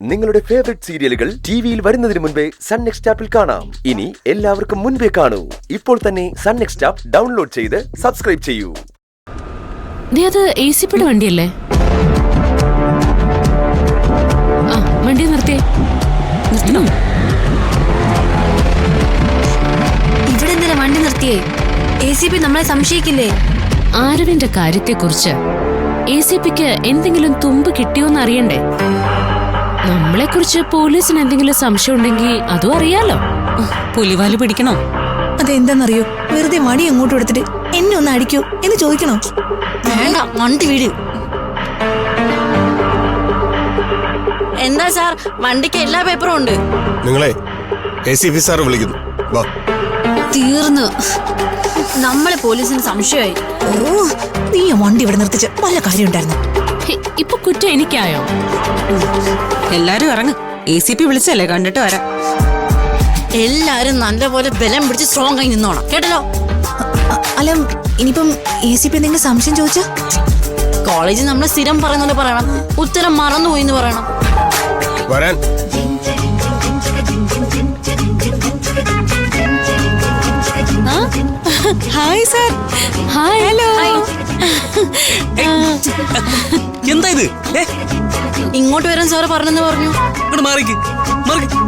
നിങ്ങളുടെ ഫേവറേറ്റ് സീരിയലുകൾ ടിവിയിൽ വരുന്നതിന് മുൻപേ സൺ നെക്സ്റ്റ് ആപ്പിൽ കാണാം. ഇനി എല്ലാവർക്കും മുൻപേ കാണൂ. ഇപ്പോൾ തന്നെ സൺ നെക്സ്റ്റ് ആപ്പ് ഡൗൺലോഡ് ചെയ്ത് സബ്സ്ക്രൈബ് ചെയ്യൂ. അത് എസിപിയുടെ വണ്ടിയല്ലേ? വണ്ടി നിർത്തിയേ. നിർത്തണോ? ഇവിടെ എന്തിനാ വണ്ടി നിർത്തിയേ? എസിപി നമ്മളെ സംശയിക്കില്ലേ? ആരവിന്റെ കാര്യത്തെക്കുറിച്ച് എസിപിക്ക് എന്തെങ്കിലും തുമ്പ് കിട്ടിയോന്ന് അറിയണ്ടേ? നമ്മളെ കുറിച്ച് പോലീസിന് എന്തെങ്കിലും സംശയം ഉണ്ടെങ്കിൽ അതും അറിയാലോ. പുലിവാല് പിടിക്കണോ? അതെന്താന്നറിയോ? വെറുതെ മടി അങ്ങോട്ട് എടുത്തിട്ട് എന്നെ ഒന്ന് അടിക്കൂ എന്ന് ചോദിക്കണോ? വേണ്ട, വണ്ടി വീട്. എന്താ സാർ, വണ്ടിക്ക് എല്ലാ പേപ്പറും ഉണ്ട്. നിങ്ങളെ ACP സാർ വിളിക്കുന്നു. വാ. തീർന്നു. നമ്മളെ പോലീസിന് സംശയമായി. ഓ, നീ ആ വണ്ടി ഇവിടെ നിർത്തിച്ച് വല്ല കാര്യം ഉണ്ടായിരുന്നു? ഇപ്പൊ കുറ്റം എനിക്കായോ? എല്ലാരും ഇറങ്ങ്. ACP വിളിച്ചല്ലേ, കണ്ടിട്ട് വരാം. എല്ലാരും നല്ലപോലെ ബലം പിടിച്ച് സ്ട്രോങ് ആയി നിന്നോണം, കേട്ടല്ലോ? അല്ല, ഇനിയിപ്പം ACP എന്തെങ്കിലും സംശയം ചോദിച്ചാ? കോളേജിൽ നമ്മൾ സ്ഥിരം പറയുന്ന പോലെ പറയണം. ഉത്തരം മറന്നുപോയി എന്ന് പറയണം. വരാൻ. Hi sir. ഹായ്. ഹലോ. എന്താ ഇത്? ഇങ്ങോട്ട് വരാൻ സാറ് പറഞ്ഞെന്ന് പറഞ്ഞു. മാറിക്ക് മാറിക്ക്.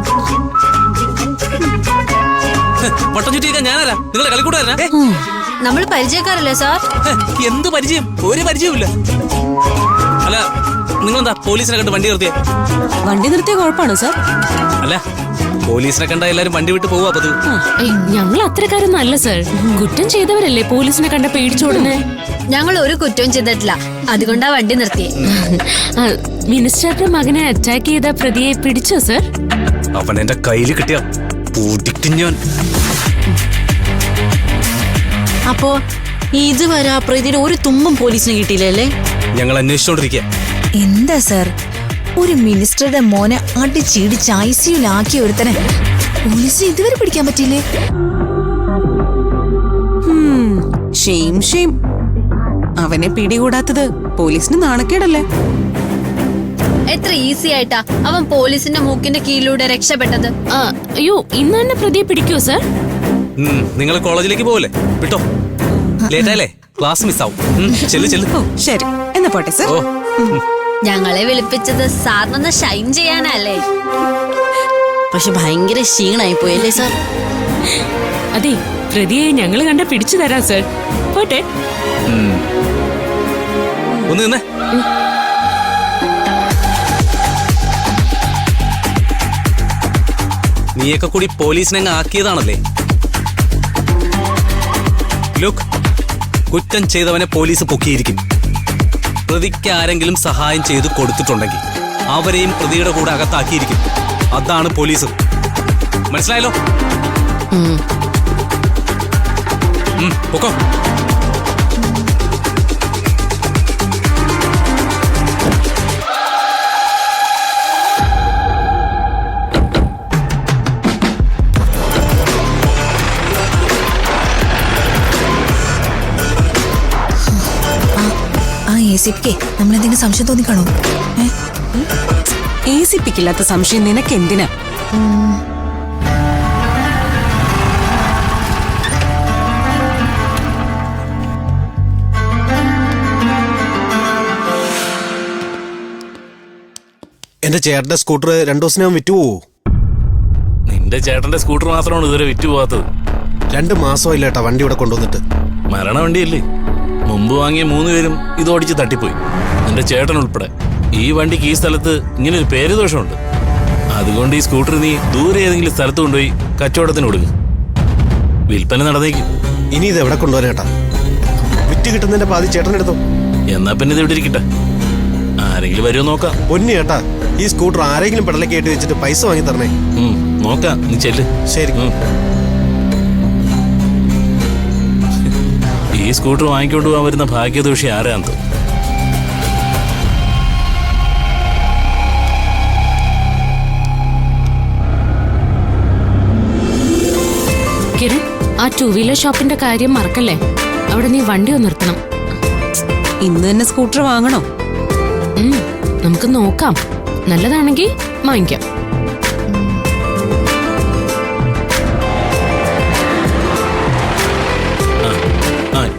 വട്ടം ചുറ്റിക്കാൻ ഞാനാരാ? നിങ്ങളെ കളിക്കൂടാരാ? നമ്മൾ പരിചയക്കാരല്ലേ സാർ? എന്ത് പരിചയം? ഒരു പരിചയമില്ല. അല്ല, നിങ്ങളെന്താ പോലീസിനെ കണ്ട് വണ്ടി നിർത്തിയേ? വണ്ടി നിർത്തിയ കുഴപ്പമാണോ സാർ? അല്ല, പോലീസിനെ കണ്ട എല്ലാരും വണ്ടി വിട്ട് പോവാ പതിവ്. ഞങ്ങൾ അത്രക്കാരൊന്നും അല്ല സർ. കുറ്റം ചെയ്തവരല്ലേ പോലീസിനെ കണ്ട പേടിച്ചോടുന്നേ. ഞങ്ങൾ ഒരു കുറ്റവും ചെയ്തിട്ടില്ല, അതുകൊണ്ടാ വണ്ടി നിർത്തിയേ. മിനിസ്റ്ററുടെ മകനെ അറ്റാക്ക് ചെയ്ത പ്രതിയെ പിടിച്ചോ സർ? അവൻ എന്റെ കയ്യിൽ കിട്ടിയ പൂട്ടിക്കും ഞാൻ. അപ്പോ ഇതുവരെ ആ പ്രതിയുടെ ഒരു തുമ്പും പോലീസിന് കിട്ടിയില്ലല്ലേ? ഞങ്ങൾ അന്വേഷിച്ചോണ്ടിരിക്കുക. എന്താ സാർ, ഒരു മിനിസ്റ്ററുടെ മോനെ അടിച്ചിടിച്ച് ICUലാക്കി ഒരുത്തനെ പോലീസിന് ഇതുവരെ പിടിക്കാൻ പറ്റിയില്ലേ? Shame shame. അവനെ പിടികൂടാത്തത് പോലീസിന് നാണക്കേടല്ലേ? എത്ര ഈസി ആയിട്ടാ അവൻ പോലീസിന്റെ മൂക്കിന്റെ കീഴിലൂടെ രക്ഷപ്പെട്ടത്. അയ്യോ, ഇന്ന് തന്നെ പ്രതിയെ പിടിക്കോ സർ? നിങ്ങൾ കോളേജിലേക്ക് പോവല്ലേ? വിട്ടോ, ലേറ്റായാലേ ക്ലാസ് മിസ്സാവും. ചെല്ലു ചെല്ലു. ഓ ശരി, എന്നാ പോട്ടെ സർ. ഓ, ഞങ്ങളെ വിളിപ്പിച്ചത് സാറിനൊന്ന് ഷൈൻ ചെയ്യാനല്ലേ? പക്ഷെ ഭയങ്കര ക്ഷീണായി പോയല്ലേ സാർ? അതെ, പ്രതിയെ ഞങ്ങൾ കണ്ട പിടിച്ചു തരാം സർ. പോട്ടെ. ഒന്ന് നിന്നേ. നീയൊക്കെ കൂടി പോലീസിനെ അങ്ങ് ആക്കിയതാണല്ലേ? ലുക്ക്, കുറ്റം ചെയ്തവനെ പോലീസ് പൊക്കിയിരിക്കും. പ്രതിക്ക് ആരെങ്കിലും സഹായം ചെയ്തു കൊടുത്തിട്ടുണ്ടെങ്കിൽ അവരെയും പ്രതിയുടെ കൂടെ അകത്താക്കിയിരിക്കും. അതാണ് പോലീസ്. മനസ്സിലായല്ലോ? പൊക്കോ. ACPക്ക് നമ്മളെന്തെങ്കിലും സംശയം തോന്നിക്കാണോ? ACPക്കില്ലാത്ത സംശയം നിനക്ക് എന്തിനാ? എന്റെ ചേട്ടന്റെ സ്കൂട്ടർ 2 ദിവസം വിറ്റുപോവോ? നിന്റെ ചേട്ടന്റെ സ്കൂട്ടർ മാത്രമാണ് ഇതുവരെ വിറ്റ് പോകാത്തത്. 2 മാസമായില്ല ഏട്ടാ വണ്ടി ഇവിടെ കൊണ്ടുവന്നിട്ട്. മരണ വണ്ടിയല്ലേ? മുമ്പ് വാങ്ങിയ 3 പേരും ഇതോടിച്ച് തട്ടിപ്പോയി, നിന്റെ ചേട്ടൻ ഉൾപ്പെടെ. ഈ വണ്ടിക്ക് ഈ സ്ഥലത്ത് ഇങ്ങനെ ഒരു പേര് ദോഷമുണ്ട്. അതുകൊണ്ട് ഈ സ്കൂട്ടർ നീ ദൂരെ ഏതെങ്കിലും സ്ഥലത്ത് കൊണ്ടുപോയി കച്ചവടത്തിന് കൊടുക്കും. വിൽപ്പന നടന്നേക്കും. ഇനി ഇത് എവിടെ കൊണ്ടുപോകാൻ ഏട്ടാ? വിറ്റ് കിട്ടുന്നതിന്റെ പാതി ചേട്ടനെടുത്തോ. എന്നാ പിന്നെ ഇത് ഇവിടെ ഇരിക്കട്ടെ, ആരെങ്കിലും വരുമോ നോക്കാം. പൊന്നി ഏട്ടാ, ഈ സ്കൂട്ടർ ആരെങ്കിലും പെടലേക്ക് കയറ്റി വെച്ചിട്ട് പൈസ വാങ്ങി തരണേ. നോക്കാം, നീ ചെല്ല്. ശരി. ഈ സ്കൂട്ടർ വാങ്ങിക്കൊണ്ട് പോകാൻ വരുന്ന ഭാഗ്യദോഷി ആരാന്തോ. കിരൺ, ആ 2 വീലർ ഷോപ്പിന്റെ കാര്യം മറക്കല്ലേ. അവിടെ നീ വണ്ടി ഒന്ന് നിർത്തണം. ഇന്ന് തന്നെ സ്കൂട്ടർ വാങ്ങണോ? നമുക്ക് നോക്കാം. നല്ലതാണെങ്കിൽ വാങ്ങിക്കാം.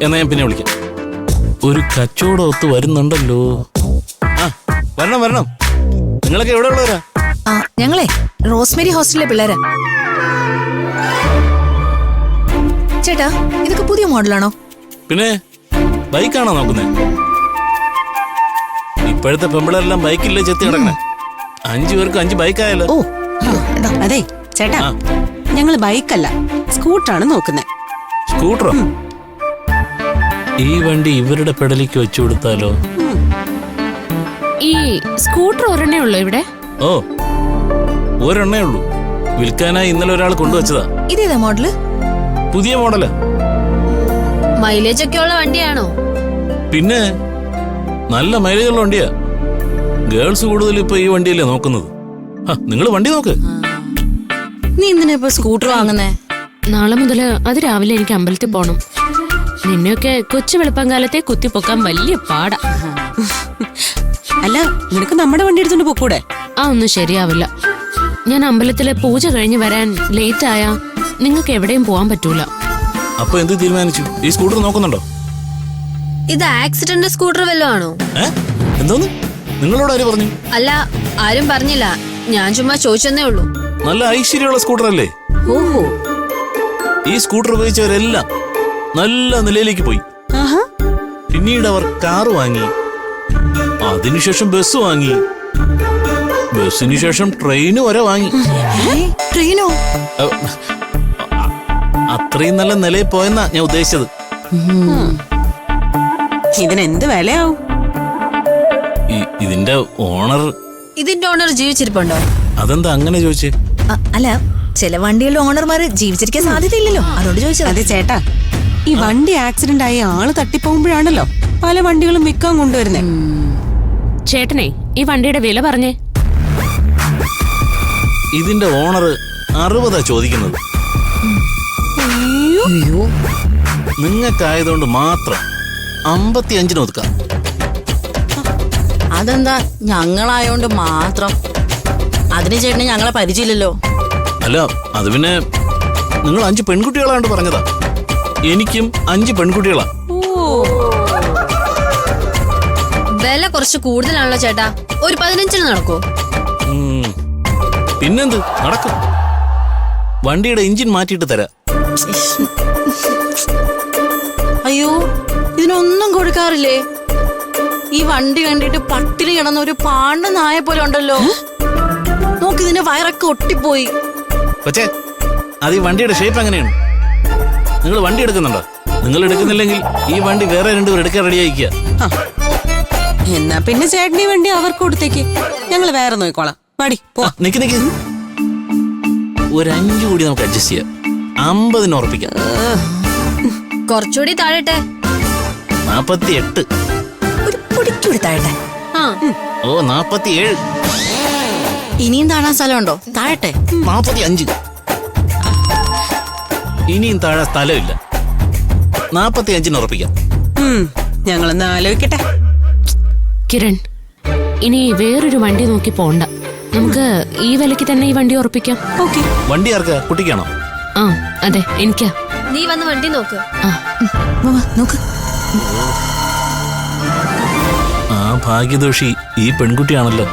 എന്നാ ഞാൻ പിന്നെ വിളിക്കാം. ഒരു കച്ചവടം ഒത്ത് വരുന്നുണ്ടല്ലോ. ആ വരണം വരണം. നിങ്ങളൊക്കെ എവിടെ ഉള്ളവരാ? ഞങ്ങളെ റോസ്മേരി ഹോസ്റ്റലിലെ പിള്ളേരാ. ചേട്ടാ, ഇതൊക്കെ പുതിയ മോഡലാണോ? പിന്നെ ബൈക്കാണോ നോക്കുന്നേ? ഇപ്പോഴത്തെ പെമ്പിളെല്ലാം ബൈക്കില്ലേ ചെത്തി കിടക്കണേ. 5 പേർക്ക് 5 ബൈക്കായാലോ? ഓ അതെ ചേട്ടാ, ഞങ്ങള് ബൈക്കല്ല സ്കൂട്ടറാണ് നോക്കുന്നത്. സ്കൂട്ടറോ? ഈ വണ്ടി ഇവരുടെ പെടലിക്ക് വെച്ചു കൊടുത്താലോ? ഈ സ്കൂട്ടർ ഒരെണ്ണേ ഉള്ളൂ ഇവിടെ? ഓ, ഒരെണ്ണേ ഉള്ളൂ. വിൽക്കാനായി ഇന്നലെ ഒരാൾ കൊണ്ടുവച്ചതാ. ഇതേതാ മോഡല്? പുതിയ മോഡല്. മൈലേജ് ഒക്കെ ഉള്ള വണ്ടിയാണോ? പിന്നെ നല്ല മൈലേജുള്ള വണ്ടിയാ. ഗേൾസ് കൂടുതൽ ഇപ്പൊ ഈ വണ്ടിയല്ലേ നോക്കുന്നത്. നിങ്ങൾ വണ്ടി നോക്ക്. നീ എന്തിനാ ഇപ്പൊ സ്കൂട്ടർ വാങ്ങുന്നേ? നാളെ മുതല് അത് രാവിലെ എനിക്ക് അമ്പലത്തിൽ പോണം. നിന്നെയൊക്കെ കൊച്ചു വെളുപ്പംകാലത്തെ കുത്തിപ്പൊക്കാൻ വലിയ പാടാ. അല്ല, നിനക്ക് നമ്മുടെ വണ്ടി എടുത്തോണ്ട് പോക്കൂടെ? ആ ഒന്നും ശരിയാവില്ല. ഞാൻ അമ്പലത്തിലെ പൂജ കഴിഞ്ഞ് വരാൻ ലേറ്റ് ആയാ നിങ്ങൾക്ക് എവിടെയും പോവാൻ പറ്റൂല. അപ്പൊ എന്ത് തീരുമാനിച്ചു? ഈ സ്കൂട്ടർ നോക്കുന്നുണ്ടോ? ഇത് ആക്സിഡന്റ് സ്കൂട്ടർ വല്ലതും ആണോ? എന്തോന്ന്? നിങ്ങളോട് ആര് പറഞ്ഞു? അല്ല, ആരും പറഞ്ഞില്ല. ഞാൻ ചുമ്മാ ചോദിച്ചെന്നേ ഉള്ളൂ. നല്ല ഐശ്വര്യമുള്ള സ്കൂട്ടർ അല്ലേ? ഓഹോ, ഈ സ്കൂട്ടർ ഉപയോഗിച്ചവരെല്ലാം നല്ല നിലയിലേക്ക് പോയി. പിന്നീട് അവർ കാറ് വാങ്ങി, അതിനുശേഷം ബസ് വാങ്ങി, ബസ്സിന് ശേഷം ട്രെയിന് വരെ വാങ്ങി. ട്രെയിനോ? അത്രയും നല്ല നിലയിൽ പോയെന്നാ ഞാൻ ഉദ്ദേശിച്ചത്. ഇതിനെന്ത് വിലയാവും? ഇതിന്റെ ഓണർ ജീവിച്ചിരിപ്പുണ്ടോ? അതെന്താ അങ്ങനെ ചോദിച്ചേ? അല്ല, ചില വണ്ടികളുടെ ഓണർമാര് ജീവിച്ചിരിക്കാൻ സാധ്യതയില്ലല്ലോ, അതുകൊണ്ട് ചോദിച്ചത്. അതെ ചേട്ടാ, ഈ വണ്ടി ആക്സിഡന്റ് ആയി ആള് തട്ടിപ്പോകുമ്പോഴാണല്ലോ പല വണ്ടികളും വിൽക്കാൻ കൊണ്ടുവരുന്നേ. ചേട്ടനെ, ഈ വണ്ടിയുടെ വില പറഞ്ഞേ. ഇതിന്റെ ഓണർ 60 ചോദിക്കുന്നത്. നിങ്ങൾക്കായതുകൊണ്ട് മാത്രം 55 ഒതുക്കാം. അതെന്താ ഞങ്ങളായോണ്ട് മാത്രം? അതിന് ചേട്ടന് ഞങ്ങളെ പരിചയമില്ലല്ലോ. അല്ല, അത് പിന്നെ നിങ്ങൾ 5 പെൺകുട്ടികളാണ്ട് പറഞ്ഞതാ. എനിക്കും 5 പെൺകുട്ടികളാ. വില കുറച്ച് കൂടുതലാണല്ലോ ചേട്ടാ. ഒരു 15 നടക്കോ? പിന്നെന്ത് നടക്കും. വണ്ടിയുടെ എഞ്ചിൻ മാറ്റിയിട്ട് തരാം. അയ്യോ, ഇതിനൊന്നും കൊടുക്കാറില്ലേ? ഈ വണ്ടി കണ്ടിട്ട് പട്ടിണി കിടന്ന ഒരു പാണ്ട നായ പോലെ ഉണ്ടല്ലോ. നോക്കിതിന്റെ വയറൊക്കെ ഒട്ടിപ്പോയി. പക്ഷേ അത് ഈ വണ്ടിയുടെ ഷേപ്പ് എങ്ങനെയാണ്? നിങ്ങൾ വണ്ടി എടുക്കുന്നുണ്ടോ? നിങ്ങൾ എടുക്കുന്നില്ലെങ്കിൽ ഈ വണ്ടി വേറെ 2 പേർ എടുക്കാൻ റെഡി ആയിക്കുക. എന്നാ പിന്നെ ചേട്ടനി വണ്ടി അവർക്ക് കൊടുത്തേക്ക്, ഞങ്ങൾ വേറെ നോക്കിക്കോളാം. പാടി പോ. നിക്ക് ഒരു 5 കൂടി നമുക്ക് അഡ്ജസ്റ്റ് ചെയ്യാം. 50 ഉറപ്പിക്കാം. കുറച്ചുകൂടി താഴട്ടെ. 48. ഒരു പൊടിക്കൂടി താഴട്ടെ. ഓ 47. ഇനിയും താഴാൻ സ്ഥലമുണ്ടോ? താഴട്ടെ. 45. ഇനിയും താഴെ സ്ഥലമില്ല. 45 ഉറപ്പിക്കാം. ഞങ്ങളൊന്ന് ആലോചിക്കട്ടെ. കിരൺ, ഇനി വേറൊരു വണ്ടി നോക്കി പോണ്ട. നമുക്ക് ഈ വിലക്ക് തന്നെ ഈ വണ്ടി ഉറപ്പിക്കാം. ഓക്കെ. വണ്ടി ആർക്കാ? കുട്ടിക്കാണോ? ആ അതെ, എനിക്കാ. നീ വന്ന് വണ്ടി നോക്ക്. നോക്ക്. ആ ഭാഗ്യദോഷി ഈ പെൺകുട്ടിയാണല്ലോ.